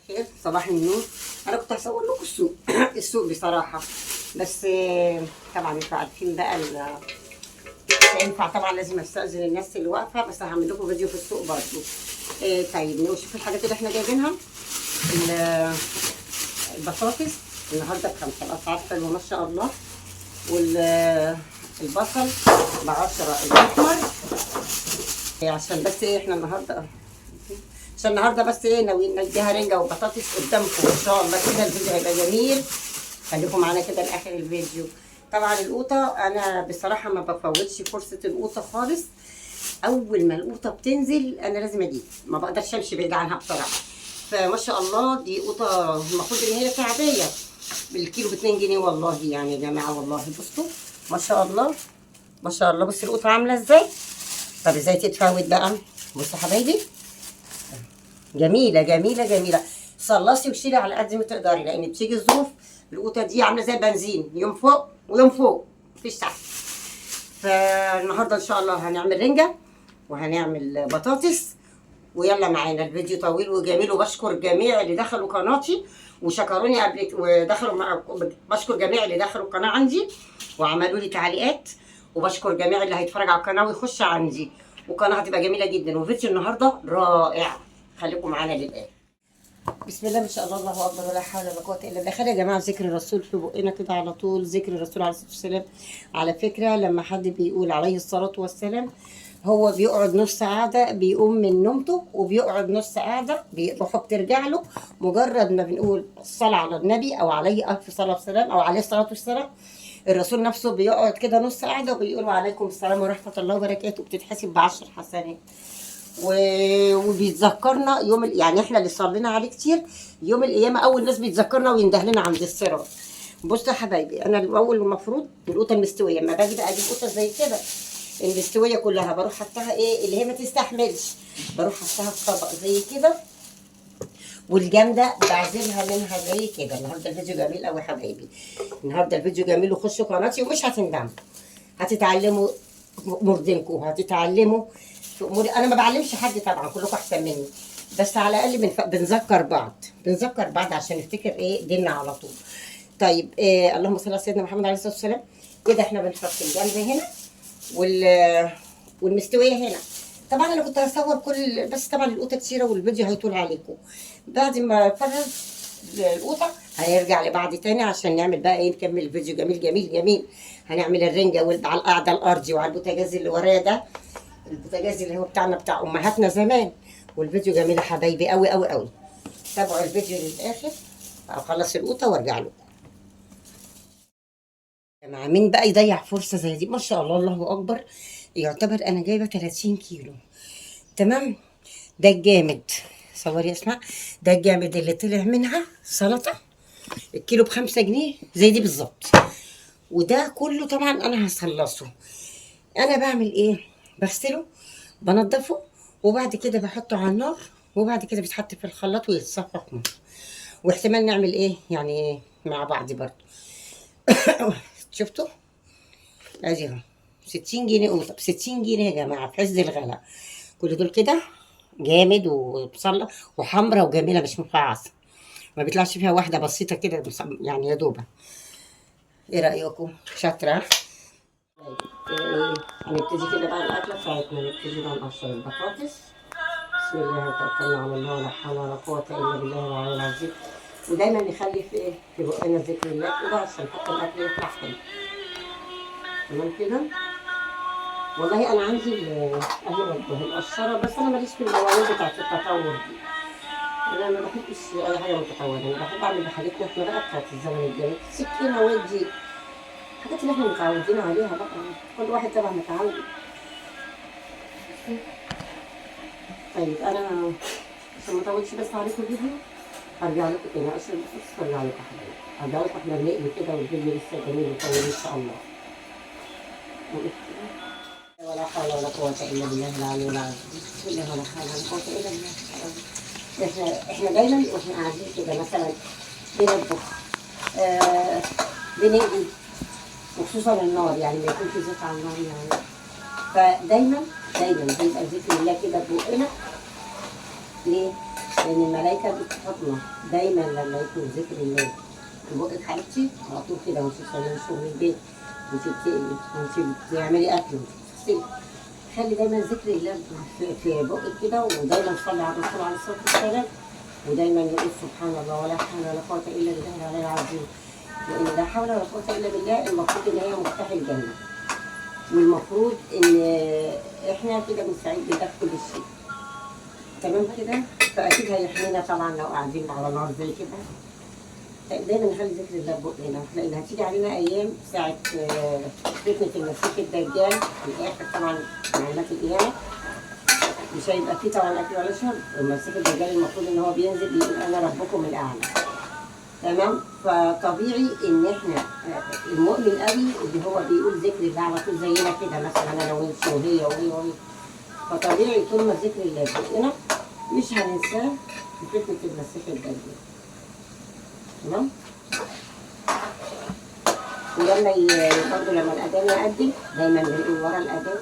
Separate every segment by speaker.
Speaker 1: خير، صباح النور. انا كنت هصور لكم السوق السوق بصراحه، بس طبعا انتوا عارفين بقى مش هينفع طبعا، لازم استاذن الناس اللي واقفه، بس هعمل لكم فيديو في السوق برضو. طيب نشوف الحاجات اللي احنا جايبينها. البطاطس النهارده ب5، الاسعار حلوه ما شاء الله. والبصل ب10 الاحمر، عشان بس احنا النهارده بس ناويين نديها رنجه وبطاطس قدامكم ان شاء الله كده. الفيديو هيبقى جميل، خليكم معانا كده لاخر الفيديو. طبعا القوطه انا بصراحه ما بفوتش فرصه القوطه خالص. اول ما القوطه بتنزل انا لازم اجيب، ما بقدرش امشي بعيد عنها بصراحه. فما شاء الله دي قوطه المفروض ان هي شعبيه، بالكيلو ب2 جنيه والله يعني يا جماعه. والله بصوا ما شاء الله ما شاء الله. بصوا القوطه عامله ازاي. طب ازاي تتفاوت بقى؟ بصوا حبايبي، جميله جميله جميله. صلصي وشيلي على قد ما تقدري، لان بتيجي الظروف القوطه دي عامله زي البنزين، يوم فوق ويوم فوق مفيش تحت. فالنهارده ان شاء الله هنعمل رنجه وهنعمل بطاطس، ويلا معانا. الفيديو طويل وجميل، وبشكر جميع اللي دخلوا قناتي وشكروني قبل بشكر جميع اللي دخلوا القناه عندي وعملوا لي تعليقات، وبشكر جميع اللي هيتفرج على القناه ويخش عندي، والقناه هتبقى جميله جدا، وفيديو النهارده رائع. خليكم معانا للاخر. بسم الله ما شاء الله، الله اكبر، ولا حول ولا قوه الا بالله. خير يا جماعه، ذكر الرسول في بقنا كده على طول، ذكر الرسول عليه الصلاه والسلام. على فكره لما حد بيقول عليه الصلاه والسلام، هو بيقعد نص قعده بيقوم من نومته، وبيقعد نص قعده روحه بترجع له. مجرد ما بنقول الصلاه على النبي او عليه الف صلاه والسلام او عليه الصلاه والسلام، الرسول نفسه بيقعد كده نص قعده وبيقول وعليكم السلام ورحمه الله وبركاته، بتتحسب ب10 حسنات. وبيتذكرنا يوم يعني احنا اللي صلينا عليه كتير يوم القيامه اول ناس بيتذكرنا وينده لنا عند الصراط. بصوا يا حبايبي، انا الاول المفروض القوطه المستويه، لما باجي بقى اجيب قوطه زي كده المستويه كلها بروح حطها اللي هي ما تستحملش، بروح حطها في طبق زي كده، والجامده بعزلها منها زي كده. النهارده الفيديو جميل قوي يا حبايبي، النهارده الفيديو جميل، وخشوا قناتي ومش هتندموا، هتتعلموا مرضينكم، هتتعلموا في امور. انا ما بعلمش حد طبعا، كلكم احسن مني، بس على الاقل بنذكر بعض، بنذكر بعض عشان نفتكر ديننا على طول. طيب اللهم صل على سيدنا محمد عليه الصلاه والسلام. كده احنا بنحط الجنب هنا والمستويه هنا. طبعا انا كنت هصور كل، بس طبعا القوطه كتيره والفيديو هيطول عليكم. بعد ما افرغ القوطه هنرجع لبعض تاني عشان نعمل بقى نكمل الفيديو جميل جميل جميل. هنعمل الرنجه على القعده الارضي وعلى البوتاجاز اللي ورايا ده، البوتاجاز اللي هو بتاعنا بتاع امهاتنا زمان. والفيديو جميل يا حبايبي قوي قوي قوي. تابعوا الفيديو للاخر، اخلص القوطه وارجع لكم. يا جماعه مين بقى يضيع فرصه زي دي؟ ما شاء الله الله اكبر. يعتبر انا جايبه 30 كيلو، تمام. ده الجامد، صوري اسمع، ده الجامد اللي طلع منها سلطه الكيلو ب5 جنيه زي دي بالظبط. وده كله طبعا انا هصلصه. انا بعمل بغسله، بنضفه، وبعد كده بحطه على النار، وبعد كده بيتحط في الخلاط ويتصفى في مصر. واحتمال نعمل يعني مع بعض برضه. شفتوا ادي اهو 60 جنيه قوطه، ب 60 جنيه يا جماعه في عز الغلا. كل دول كده جامد وبصله وحمرا وجميله، مش مفعصه، ما بيطلعش فيها واحده بسيطه كده يعني يا دوبه. ايه رايكم؟ شاطره. طيب هنبتدي كده بقى الاكله بتاعتنا، نبتدي بقى نقشر البطاطس. بسم الله توكلنا على الله، ولا حول ولا قوه الا بالله العلي العظيم. ودايما نخلي في بقنا ذكر الله كده عشان حتى الاكل يطلع حلو. تمام كده. والله انا عندي القشره، بس انا ماليش في المواعين بتاعت التطور دي. انا ما بحبش اي حاجه متطوره، انا بحب اعمل بحاجتنا احنا بقى بتاعت الزمن الجميل، سكينه ودي الحاجات اللي احنا متعودين عليها بقى، كل واحد طبعا متعود. طيب انا عشان ما اطولش بس عليكم الفيديو، هرجع لكم تاني اشرب بس وارجع لكم يا حبايبي. هرجع لكم احنا بنقلي كده والفيديو لسه جميل وطويل ان شاء الله. ولا حول ولا قوة إلا بالله العلي العظيم. بسم الله ولا حول ولا قوة إلا بالله. احنا دايما واحنا قاعدين كده مثلا بنطبخ، بنقلي، وخصوصا النار يعني ما يكون في زيت على النار يعني. فدايما بيبقى ذكر الله كده ببقنا. ليه؟ لأن الملائكة بتحطنا دايما لما يكون ذكر الله في بقك حبيبتي على طول كده، وانت بتصلي شغل البيت، وانت بتقلي، وانت بتعملي أكل، وانت بتغسلي، خلي دايما ذكر الله في بقك كده، ودايما صلي على الرسول عليه الصلاة والسلام، ودايما نقول سبحان الله ولا حول ولا قوة إلا بالله العلي العظيم. لأن لا حول ولا قوة إلا بالله المفروض إن هي مفتاح الجنة، والمفروض إن إحنا كده بنستعيد بده كل شيء. تمام كده؟ فأكيد هيحمينا طبعا لو قاعدين على نار زي كده. دايما نخلي ذكر الله بقنا، لأن هتيجي علينا أيام ساعة فتنة المسيح الدجال في الآخر طبعا علامات القيامة. مش هيبقى فيه طبعا أكل ولا شرب، المسيح الدجال المفروض إن هو بينزل يقول أنا ربكم الأعلى. تمام؟ فطبيعي إن إحنا المؤمن قوي اللي هو بيقول ذكر الله على طول زينا كده، مثلا أنا وأنت وهي فطبيعي طول ما ذكر الله بقنا مش هننساه في فتنة المسيح الدجال. تمام؟ ولما برضه لما الأذان يأذن دايما بنقول ورا الأذان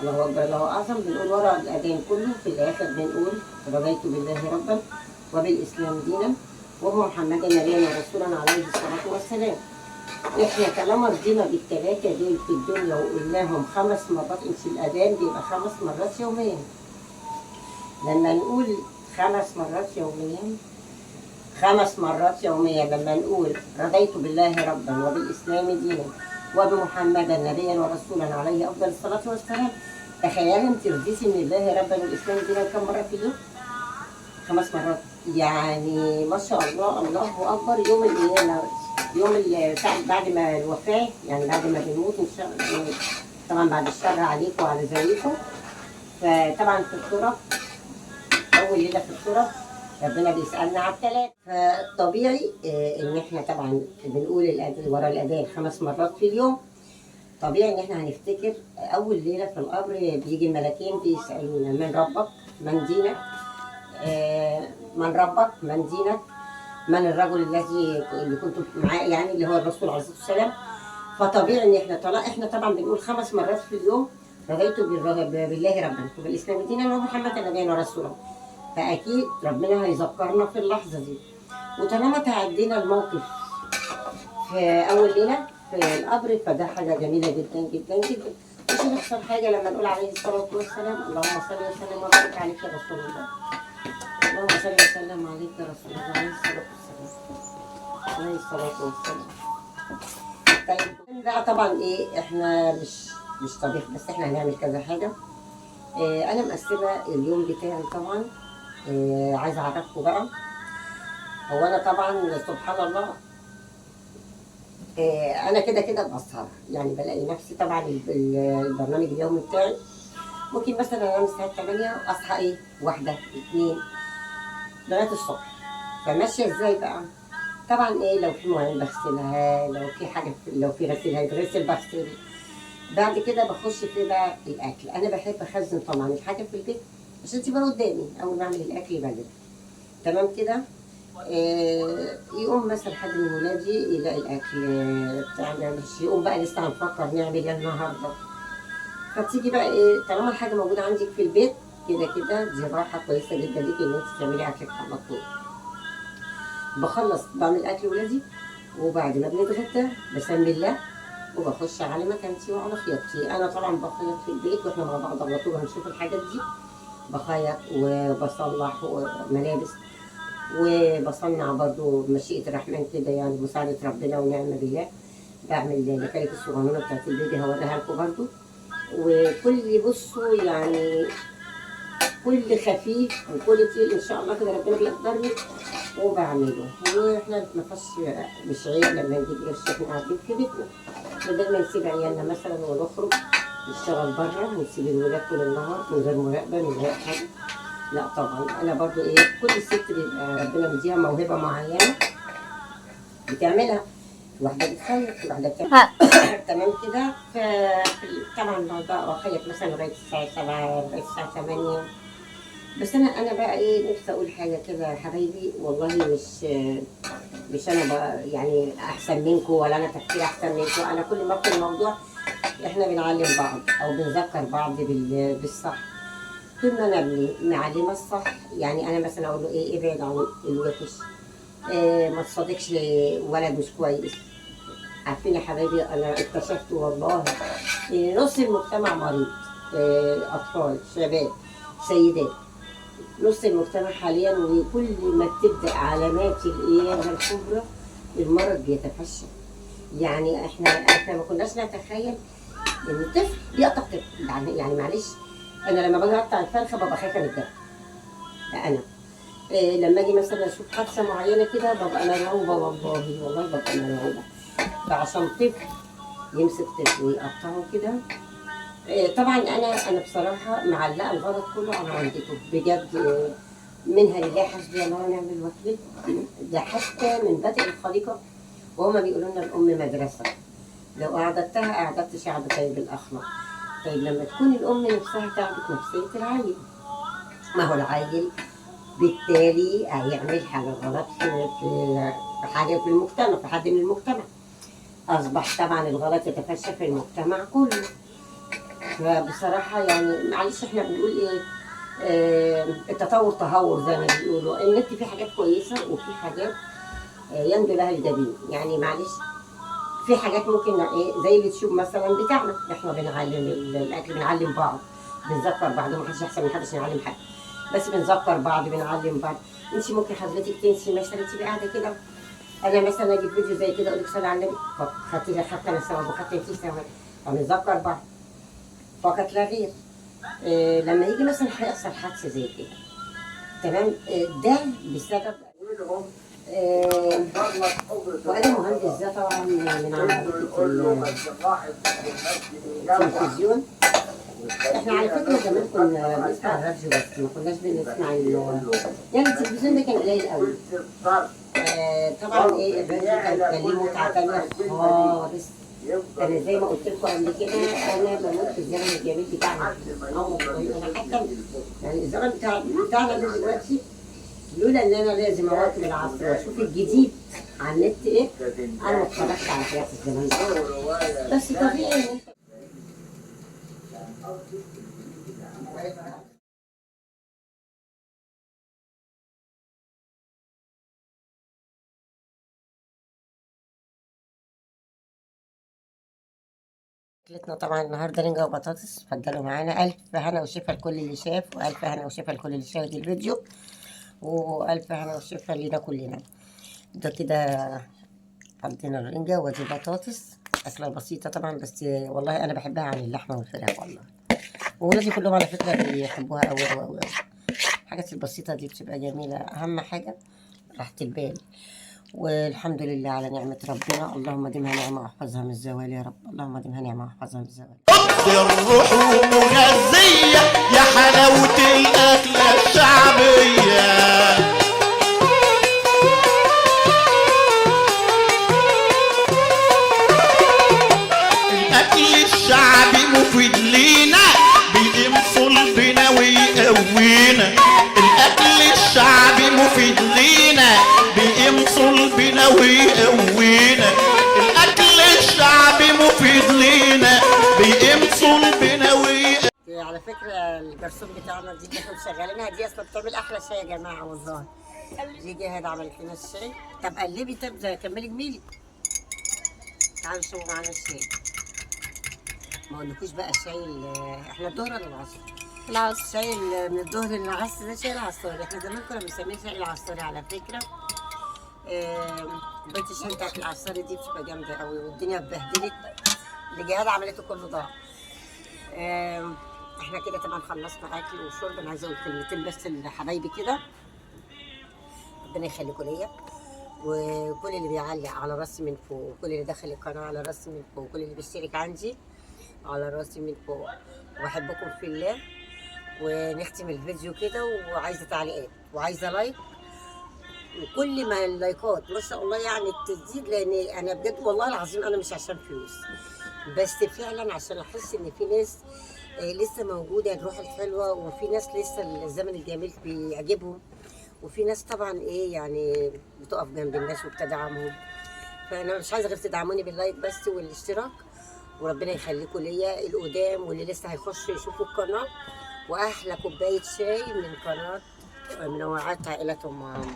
Speaker 1: الله أكبر الله أعظم، بنقول ورا الأذان كله في الآخر بنقول رضيت بالله ربا وبالإسلام دينا ومحمدا نبيا ورسولا عليه الصلاة والسلام. إحنا طالما رضينا بالثلاثة دول في الدنيا وقلناهم 5 مرات، في الأذان بيبقى 5 مرات يوميا. لما نقول 5 مرات يوميا، 5 مرات يوميا لما نقول رضيت بالله ربا وبالإسلام دينا وبمحمدا نبيا ورسولا عليه أفضل الصلاة والسلام. تخيلي انت رضيتي من الله ربا والإسلام دينا كم مرة في اليوم؟ 5 مرات. يعني ما شاء الله، الله أكبر. يوم القيامة، يوم بعد ما الوفاة، يعني بعد ما بنموت إن شاء الله، طبعا بعد الشر عليكم وعلى زوجكم. فطبعا في التراب، أول ليلة في التراب ربنا بيسألنا على الثلاث. فطبيعي إن إحنا طبعا بنقول الأذان ورا الأذان 5 مرات في اليوم. طبيعي إن إحنا هنفتكر أول ليلة في القبر بيجي الملاكين بيسألونا من ربك؟ من دينك؟ من ربك؟ من دينك؟ من الرجل اللي كنت معاه، يعني اللي هو الرسول عليه الصلاة والسلام. فطبيعي إن إحنا طبعا بنقول 5 مرات في اليوم رضيت بالله ربا وبالإسلام دينا ومحمدا نبيا ورسولا. فأكيد ربنا هيذكرنا في اللحظة دي. وطالما تعدينا الموقف في أول ليلة في القبر فده حاجة جميلة جدا جدا جدا. مش هنخسر حاجة لما نقول عليه الصلاة والسلام اللهم صل وسلم وبارك عليك يا رسول الله. اللهم صل وسلم عليك يا رسول الله عليه الصلاة والسلام. عليه الصلاة والسلام. طيب بقى طبعا إيه، إحنا مش طبيخ بس، إحنا هنعمل كذا حاجة. أنا مقسمة اليوم بتاعي طبعا. عايزه اعرفكم بقى. هو انا طبعا سبحان الله انا كده بسهر، يعني بلاقي نفسي طبعا البرنامج اليومي بتاعي ممكن مثلا انام الساعه 8 واصحى ايه 1 2 لغايه الصبح. فماشيه ازاي بقى؟ طبعا ايه، لو في مواعين بغسلها، لو في حاجه، لو في غسيل هيتغسل بغسل. بعد كده بخش في بقى الاكل. انا بحب اخزن طبعا الحاجه في البيت عشان تبقى قدامي اول ما اعمل الاكل يبقى. تمام كده. يقوم مثلا حد من ولادي يلاقي الاكل بتاعنا، مش يقوم بقى لسه هنفكر نعمل ايه النهارده. فتيجي بقى ايه، طالما الحاجه موجوده عندك في البيت كده دي راحه كويسه جدا ليكي ان انت تعملي اكلك على طول. بخلص بعمل اكل ولادي، وبعد ما بنتغدى بسمي الله وبخش على مكانتي وعلى خياطتي. انا طبعا بخيط في البيت واحنا مع بعض على طول هنشوف الحاجات دي. بخيط وبصلح ملابس، وبصنع برضو بمشيئة الرحمن كده، يعني بمساعدة ربنا ونعم بالله. بعمل لكالك الصغنونة بتاعت البيبي هوريها لكم برضو. وكل بصوا يعني كل خفيف وكل تقيل ان شاء الله كده ربنا بيقدرني وبعمله. واحنا مش عيب لما نجيب قرش احنا قاعدين في بيتنا، بدل ما نسيب عيالنا مثلا ونخرج نشتغل بره ونسيب الولاد طول النهار من غير مراقبه من غير حاجه. لا طبعا انا برضو ايه، كل ست بيبقى ربنا مديها موهبه معينه بتعملها. واحدة بتخيط واحدة تمام كده. طبعا بقى بخيط مثلا لغاية الساعة 7 لغاية الساعة 8. بس أنا بقى إيه، نفسي أقول حاجة كده يا حبايبي، والله مش أنا بقى يعني أحسن منكم، ولا أنا تفكير أحسن منكم. أنا كل ما في الموضوع إحنا بنعلم بعض أو بنذكر بعض بالصح. طول ما أنا ابني معلمة الصح، يعني أنا مثلا أقول له إيه، ابعد عن الوحش، ما تصادقش ولد مش كويس. عارفين يا حبايبي، انا اكتشفت والله ان نص المجتمع مريض، اطفال، شباب، سيدات، نص المجتمع حاليا. وكل ما بتبدا علامات القيامه الكبرى المرض بيتفشى. يعني احنا ما كناش نتخيل ان الطفل بيقطع طفل، يعني معلش، انا لما باجي اقطع الفرخه ببقى خايفه من الدم. ده انا لما اجي مثلا اشوف حادثه معينه كده ببقى مرعوبه، والله ببقى مرعوبه. فعشان طفل يمسك طفل ويقطعه كده، طبعا انا بصراحه معلقه الغلط كله على والدته بجد. منها لله حسبي الله ونعم الوكيل. ده حتى من بدء الخليقه وهما بيقولوا لنا الام مدرسه، لو اعددت شعب طيب الاخلاق. طيب لما تكون الام نفسها تعبت نفسيه العيل، ما هو العيل بالتالي هيعمل حاجه غلط في حاجه في المجتمع، في حد من المجتمع. اصبح طبعا الغلط يتفشى في المجتمع كله. فبصراحه يعني معلش احنا بنقول ايه، التطور تهور زي ما بيقولوا. النت فيه حاجات كويسه وفي حاجات يندو لها الجبين. يعني معلش، في حاجات ممكن ايه زي اليوتيوب مثلا بتاعنا، احنا بنعلم الاكل، بنعلم بعض، بنذكر بعض. ما حدش احسن من حدش نعلم حد، بس بنذكر بعض، بنعلم بعض. انت ممكن حضرتك تنسي مثلا، تبقي قاعده كده، انا مثلا اجيب فيديو زي كده اقول لك صلي على النبي، خدت انا ثواب وخدت انت ثواب، فبنذكر بعض فقط لا غير. لما يجي مثلا هيحصل حادثه زي كده، تمام، ده بسبب وانا مهندس ده طبعا من عمليه التلفزيون. احنا على فكره زمان كنا بنسمع الراديو بس ما كناش بنسمع يعني التلفزيون ده كان قليل قوي. طبعا ايه، الراديو كان ليه متعه تانيه خالص. انا زي ما قلت لكم قبل كده، انا بموت في الزمن الجميل بتاعنا. انا حتى يعني الزمن بتاعنا ده دلوقتي، لولا ان انا لازم اواكب العصر واشوف الجديد على النت ايه، انا ما اتفرجتش على حياه الزمان ده. بس طبيعي ان انت اكلتنا طبعا النهارده رنجة وبطاطس. اتفضلوا معانا، الف هنا وشفا لكل اللي شاف، والف هنا وشفا لكل اللي شاهد الفيديو، والف هنا وشفا لينا كلنا. ده كده حطينا الرنجة ودي بطاطس. أكلة بسيطة طبعا، بس والله أنا بحبها عن اللحمة والفراخ والله. وولادي كلهم على فكرة بيحبوها أوي أوي أوي. الحاجات البسيطة دي بتبقى جميلة. أهم حاجة راحة البال. والحمد لله على نعمة ربنا، اللهم دمها نعمة واحفظها من الزوال يا رب، اللهم دمها نعمة واحفظها من الزوال.
Speaker 2: الروح ومغذية يا حلاوة الأكلة الشعبية. الأكل الشعبي مفيد لينا، بيقيم صلبنا ويقوينا. الأكل الشعبي مفيد لينا، بيقيم صلبنا ويقوينا. الأكل الشعبي مفيد لينا، بيقيم صلبنا ويقوينا.
Speaker 1: على فكرة الجرسون بتاعنا دي اللي احنا شغالينها دي اصلا بتعمل احلى شاي يا جماعة والله. دي جهاد عملت لنا الشاي. طب قلبي، طب كملي جميلي. تعالوا شوفوا معانا الشاي. ما اقولكوش بقى الشاي احنا الظهر ولا العصر؟ العصر. الشاي من الظهر للعصر ده شاي العصاري. احنا زمان كنا بنسميه شاي العصاري على فكرة. بيت الشاي بتاعت العصاري دي بتبقى جامدة قوي، والدنيا اتبهدلت اللي جهاد عملته كله ضاع. احنا كده طبعا خلصنا اكل وشرب. انا عايزه اقول كلمتين بس لحبايبي كده، ربنا يخليكم ليا، وكل اللي بيعلق على راسي من فوق، وكل اللي دخل القناه على راسي من فوق، وكل اللي بيشترك عندي على راسي من فوق. وبحبكم في الله. ونختم الفيديو كده، وعايزه تعليقات وعايزه لايك وكل ما اللايكات ما شاء الله يعني تزيد، لان انا بجد والله العظيم انا مش عشان فلوس، بس فعلا عشان احس ان في ناس لسه موجوده الروح الحلوه، وفي ناس لسه الزمن الجميل بيعجبهم، وفي ناس طبعا ايه يعني بتقف جنب الناس وبتدعمهم. فانا مش عايزه غير تدعموني باللايك بس والاشتراك، وربنا يخليكم ليا القدام واللي لسه هيخشوا يشوفوا القناه، واحلى كوبايه شاي من قناه منوعات عائله ام عمرو.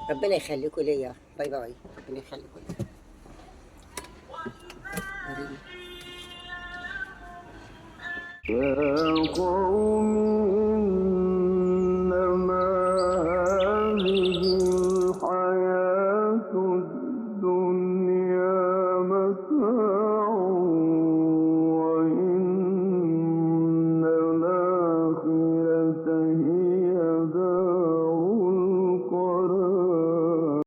Speaker 1: ربنا يخليكم ليا. باي باي. ربنا يخليكم ليا.
Speaker 3: يا قوم